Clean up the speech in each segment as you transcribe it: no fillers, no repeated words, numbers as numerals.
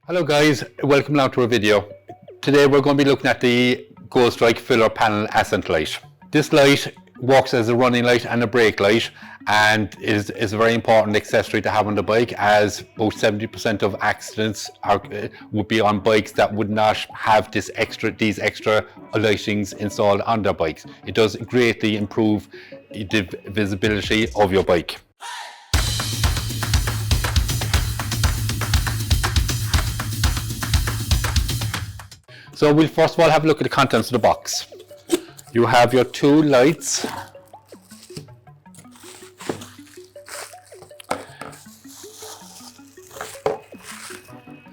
Hello guys, welcome now to our video. Today we're going to be looking at the Goldstrike Filler Panel Accent Light. This light works as a running light and a brake light and is a very important accessory to have on the bike, as about 70% of accidents would be on bikes that would not have these extra lightings installed on their bikes. It does greatly improve the visibility of your bike. So we'll first of all have a look at the contents of the box. You have your two lights,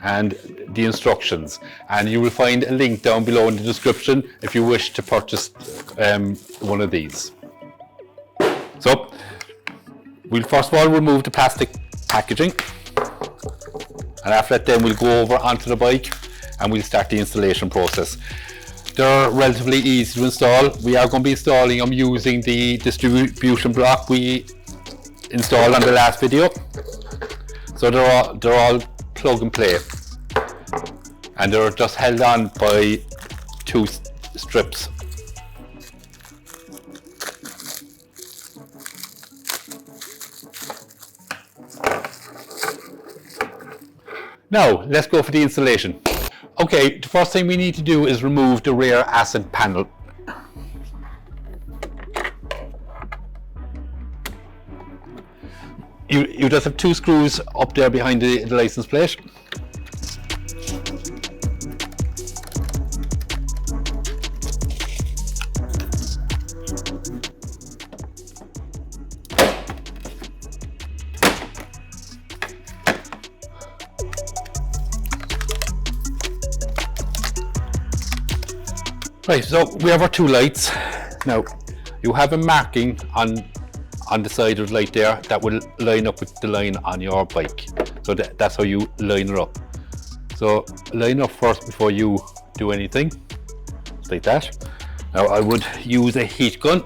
and the instructions, and you will find a link down below in the description if you wish to purchase one of these. So we'll first of all remove the plastic packaging, and after that then we'll go over onto the bike and we'll start the installation process. They're relatively easy to install. We are going to be installing them using the distribution block we installed on the last video. So they're all plug and play, and they're just held on by two strips. Now let's go for the installation. Okay, the first thing we need to do is remove the rear accent panel. You just have two screws up there behind the license plate. Right, so we have our two lights. Now, you have a marking on the side of the light there that will line up with the line on your bike. So that's how you line it up. So line up first before you do anything, like that. Now I would use a heat gun.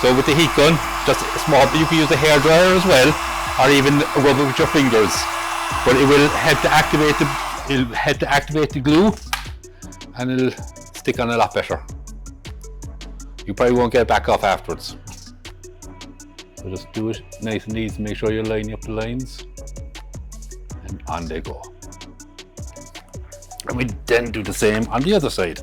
So with the heat gun, just a small, you can use a hairdryer as well, or even rub it with your fingers. But it will help to activate the glue, and it'll stick on a lot better. You probably won't get it back off afterwards. So just do it nice and easy, make sure you're lining up the lines, and on they go. And we then do the same on the other side.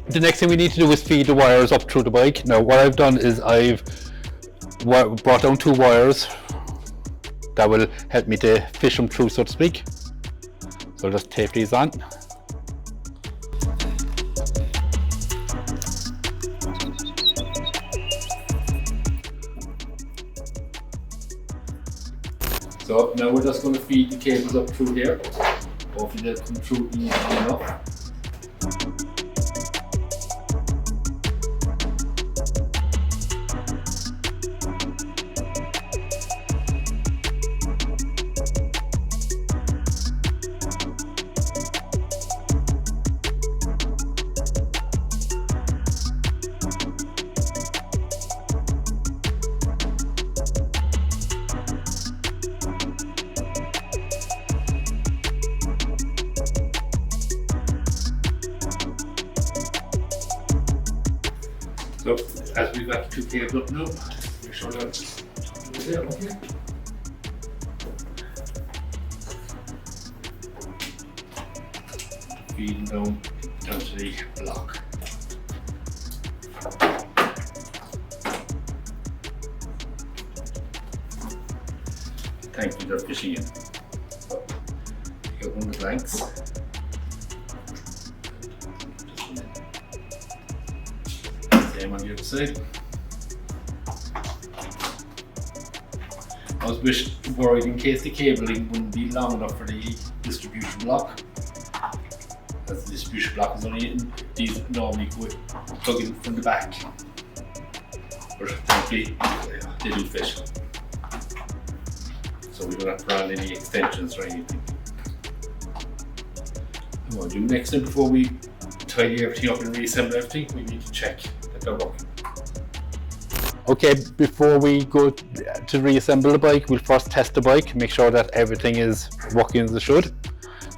The next thing we need to do is feed the wires up through the bike. Now what I've done is I've brought down two wires that will help me to fish them through, so to speak. So I'll just tape these on. So now we're just going to feed the cables up through here. Hopefully they'll come through easily enough. So as we've got the two cables up now, make sure that's there, okay? Feeding down to the block. Thankfully they're fishing in. So you get one of the blanks. Same on the other side. I was worried in case the cabling wouldn't be long enough for the distribution block, as the distribution block is only in, these normally go plug in from the back, but thankfully they do fit. So we don't have to run any extensions or anything. What we'll do next time before we tidy everything up and reassemble everything, we need to check that they're working. Okay, before we go to reassemble the bike, we'll first test the bike, make sure that everything is working as it should.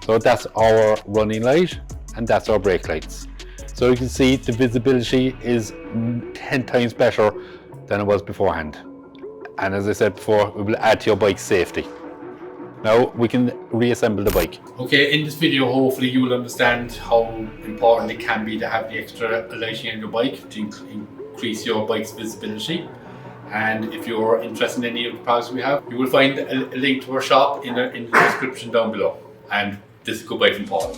So that's our running light and that's our brake lights. So you can see the visibility is 10 times better than it was beforehand. And as I said before, it will add to your bike's safety. Now we can reassemble the bike. Okay, in this video hopefully you will understand how important it can be to have the extra lighting on your bike to increase your bike's visibility. And if you're interested in any of the products we have, you will find a link to our shop in the description down below. And this is goodbye from Paul.